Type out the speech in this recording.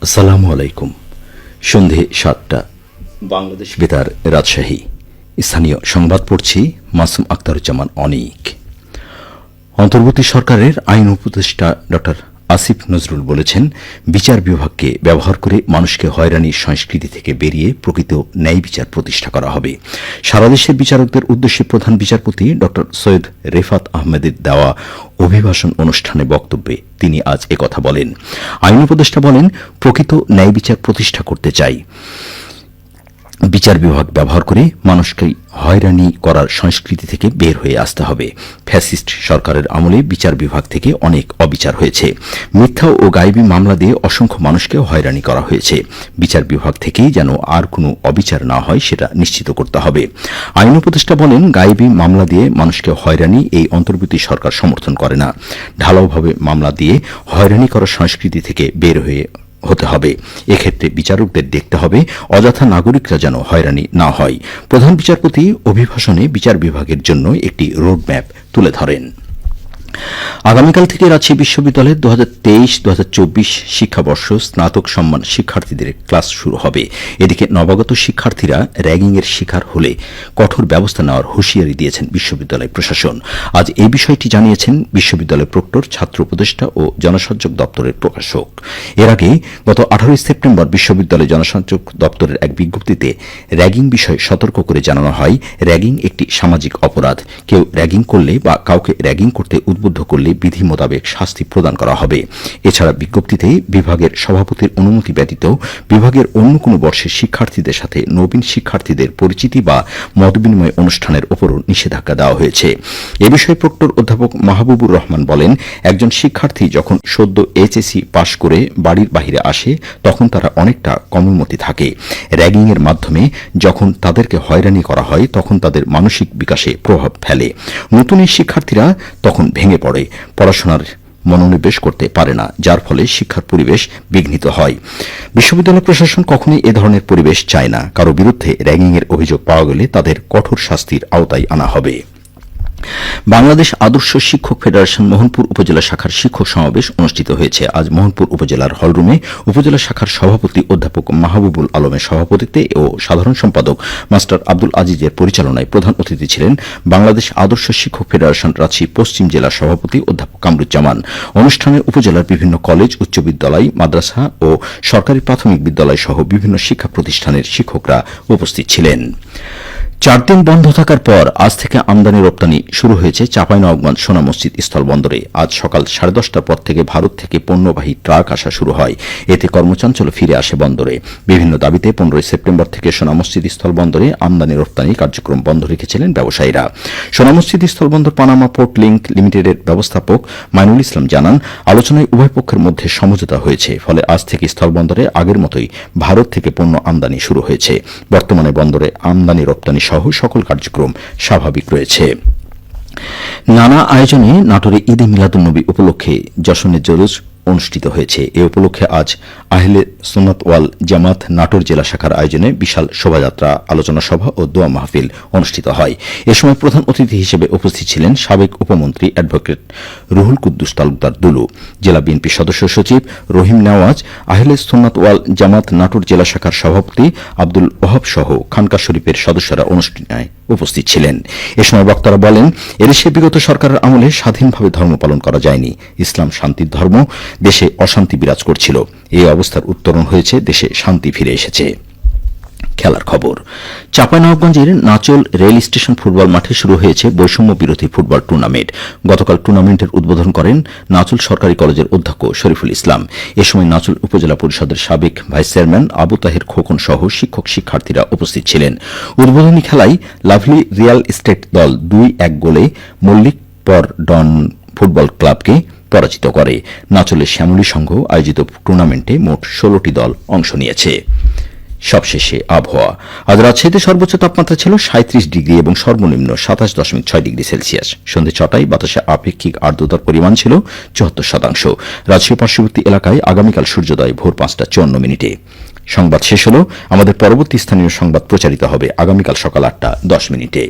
আসসালামু আলাইকুম। সন্ধে ৭টা, বাংলাদেশ বেতার, রাজশাহী। স্থানীয় সংবাদ পড়ছি মাসুম আখতারুজ্জামান অনিক। অন্তর্বর্তী সরকারের আইন উপদেষ্টা ড আসিফ নজরুল বলেছেন, বিচার বিভাগকে ব্যবহার করে মানুষকে হয়রানির সংস্কৃতি থেকে বেরিয়ে প্রকৃত ন্যায় বিচার প্রতিষ্ঠা করা হবে। সারা দেশের বিচারকদের উদ্দেশ্যে প্রধান বিচারপতি ড সৈয়দ রেফাত আহমেদের দেওয়া অভিভাষণ অনুষ্ঠানে বক্তব্যে তিনি আজ একথা বলেন। আইন উপদেষ্টা বলেন, প্রকৃত ন্যায় বিচার প্রতিষ্ঠা করতে চাই। বিচার বিভাগ ব্যবহার করে মানুষকে হয়রানি করার সংস্কৃতি থেকে বের হয়ে আসতে হবে। ফ্যাসিস্ট সরকারের আমলে বিচার বিভাগ থেকে অনেক অবিচার হয়েছে। মিথ্যা ও গায়েবী মামলা দিয়ে অসংখ্য মানুষকে হয়রানি করা হয়েছে। বিচার বিভাগ থেকেই যেন আর কোনো অবিচার না হয় সেটা নিশ্চিত করতে হবে। আইন উপদেষ্টা বলেন, গায়েবী মামলা দিয়ে মানুষকে হয়রানি এই অন্তর্বর্তী সরকার সমর্থন করে না। ঢালাওভাবে মামলা দিয়ে হয়রানি করার সংস্কৃতি থেকে বের হতে হবে। এক্ষেত্রে বিচারকদের দেখতে হবে অযথা নাগরিকরা যেন হয়রানি না হয়। প্রধান বিচারপতি অভিভাষণে বিচার বিভাগের জন্য একটি রোডম্যাপ তুলে ধরেন। আগামীকাল থেকে রাজশাহী বিশ্ববিদ্যালয়ের 2023-2024 শিক্ষাবর্ষ স্নাতক সম্মান শিক্ষার্থীদের ক্লাস শুরু হবে। এদিকে নবাগত শিক্ষার্থীরা র্যাগিংয়ের শিকার হলে কঠোর ব্যবস্থা নেওয়ার হুঁশিয়ারি দিয়েছেন বিশ্ববিদ্যালয় প্রশাসন। আজ এই বিষয়টি জানিয়েছেন বিশ্ববিদ্যালয় প্রক্টর, ছাত্র উপদেষ্টা ও জনসংযোগ দপ্তরের প্রকাশক। এর আগে গত 18 সেপ্টেম্বর বিশ্ববিদ্যালয় জনসংযোগ দপ্তরের এক বিজ্ঞপ্তিতে র্যাগিং বিষয়ে সতর্ক করে জানানো হয়, র্যাগিং একটি সামাজিক অপরাধ। কেউ র্যাগিং করলে বা কাউকে র্যাগিং করতে উদ্বুদ্ধ করলে বিধি মোতাবেক শাস্তি প্রদান করা হবে। এছাড়া বিজ্ঞপ্তিতে বিভাগের সভাপতির অনুমতি ব্যতীত বিভাগের অন্য কোনো বর্ষের শিক্ষার্থীদের সাথে নবীন শিক্ষার্থীদের পরিচিতি বা মতবিনিময় অনুষ্ঠানের উপরও নিষেধাজ্ঞা দেওয়া হয়েছে। এ বিষয়ে প্রক্টর অধ্যাপক মাহবুবুর রহমান বলেন, একজন শিক্ষার্থী যখন সদ্য এইচএসসি পাশ করে বাড়ির বাহিরে আসে তখন তারা অনেকটা কোমলমতি থাকে। র্যাগিংয়ের মাধ্যমে যখন তাদেরকে হয়রানি করা হয় তখন তাদের মানসিক বিকাশে প্রভাব ফেলে। নতুন এই শিক্ষার্থীরা তখন ভেঙে পড়ে, পড়াশোনার মনোনিবেশ করতে পারে না, যার ফলে শিক্ষার পরিবেশ বিঘ্নিত হয়। বিশ্ববিদ্যালয় প্রশাসন কখনোই এ ধরনের পরিবেশ চায় না। কারো বিরুদ্ধে র্যাগিংয়ের অভিযোগ পাওয়া গেলে তাদের কঠোর শাস্তির আওতায় আনা হবে। বাংলাদেশ আদর্শ শিক্ষক ফেডারেশন মোহনপুর উপজেলা শাখার শিক্ষক সমাবেশ অনুষ্ঠিত হয়েছে। আজ মোহনপুর উপজেলার হলরুমে উপজেলা শাখার সভাপতি অধ্যাপক মাহবুবুল আলমের সভাপতিত্বে ও সাধারণ সম্পাদক মাস্টার আব্দুল আজিজের পরিচালনায় প্রধান অতিথি ছিলেন বাংলাদেশ আদর্শ শিক্ষক ফেডারেশন রাজশাহী পশ্চিম জেলা সভাপতি অধ্যাপক কামরুজ্জামান। অনুষ্ঠানে উপজেলার বিভিন্ন কলেজ, উচ্চ বিদ্যালয়, মাদ্রাসা ও সরকারি প্রাথমিক বিদ্যালয় সহ বিভিন্ন শিক্ষা প্রতিষ্ঠানের শিক্ষকরা উপস্থিত ছিলেন। 4 দিন বন্ধ থাকার পর আজ থেকে আমদানি রপ্তানি শুরু হয়েছে চাঁপাইনবাবগঞ্জ সোনা মসজিদ স্থলবন্দরে। আজ সকাল 10:30টার পর থেকে ভারত থেকে পণ্যবাহী ট্রাক আসা শুরু হয়। এতে কর্মচাঞ্চল্য ফিরে আসে বন্দরে। বিভিন্ন দাবিতে 15 সেপ্টেম্বর থেকে সোনা মসজিদ স্থলবন্দরে আমদানি রপ্তানি কার্যক্রম বন্ধ রেখেছিলেন ব্যবসায়ীরা। সোনা মসজিদ স্থলবন্দর পানামা পোর্ট লিংক লিমিটেডের ব্যবস্থাপক মাইনুল ইসলাম জানান, আলোচনায় উভয় পক্ষের মধ্যে সমঝোতা হয়েছে। ফলে আজ থেকে স্থলবন্দরে আগের মতোই ভারত থেকে পণ্য আমদানি শুরু হয়েছে। বর্তমানে বন্দরে আমদানি রপ্তানি সহ সকল কার্যক্রম স্বাভাবিক রয়েছে। নানা আয়োজনে নাটোরে ঈদে মিলাদুন্নবী উপলক্ষে জশনের জলুস অনুষ্ঠিত হয়েছে। এ উপলক্ষে আজ আহলে সুন্নাত ওয়াল জামাত নাটোর জেলা শাখার আয়োজনে বিশাল শোভাযাত্রা, আলোচনা সভা ও দোয়া মাহফিল অনুষ্ঠিত হয়। এ সময় প্রধান অতিথি হিসেবে উপস্থিত ছিলেন সাবেক উপমন্ত্রী অ্যাডভোকেট রুহুল কুদ্দুস তালুকদার দুলু, জেলা বিএনপি সদস্য সচিব রহিম নেওয়াজ, আহলে সুন্নাত ওয়াল জামাত নাটোর জেলা শাখার সভাপতি আব্দুল ওহাব সহ খানকা শরীফের সদস্যরা অনুষ্ঠানে উপস্থিত ছিলেন। এ সময় বক্তারা বলেন, এদেশে বিগত সরকারের আমলে স্বাধীনভাবে ধর্ম পালন করা যায়নি। ইসলাম শান্তির ধর্ম, দেশে অশান্তি বিরাজ করছিল। এই অবস্থার উত্তরণ হয়েছে, দেশে শান্তি ফিরে এসেছে। খেলার খবর। চাঁপাইনবাবগঞ্জের নাচল রেল স্টেশন ফুটবল মাঠে শুরু হয়েছে বৈষম্য বিরোধী ফুটবল টুর্নামেন্ট। গতকাল টুর্নামেন্টের উদ্বোধন করেন নাচল সরকারি কলেজের অধ্যক্ষ শরীফুল ইসলাম। এ সময় নাচল উপজেলা পরিষদের সাবেক ভাইস চেয়ারম্যান আবু তাহের খোকন সহ শিক্ষক শিক্ষার্থীরা উপস্থিত ছিলেন। উদ্বোধনী খেলায় লাভলি রিয়াল এস্টেট দল 2-1 গোলে মল্লিক পর ডন ফুটবল ক্লাবকে পরাজিত করে। নাচলের শ্যামলী সংঘ আয়োজিত টুর্নামেন্টে মোট 16টি দল অংশ নিয়েছে। সবশেষে আবহাওয়া। আজ রাজশাহীতে সর্বোচ্চ তাপমাত্রা ছিল 37 ডিগ্রি এবং সর্বনিম্ন 27.6 ডিগ্রি সেলসিয়াস। সন্ধ্যে 6টায় বাতাসে আপেক্ষিক আর্দ্রতার পরিমাণ ছিল 74%। রাজশাহী পার্শ্ববর্তী এলাকায় আগামীকাল সূর্যোদয় ভোর 5:54। সংবাদ শেষ হল। আমাদের পরবর্তী স্থানীয় সংবাদ প্রচারিত হবে আগামীকাল সকাল 8:10।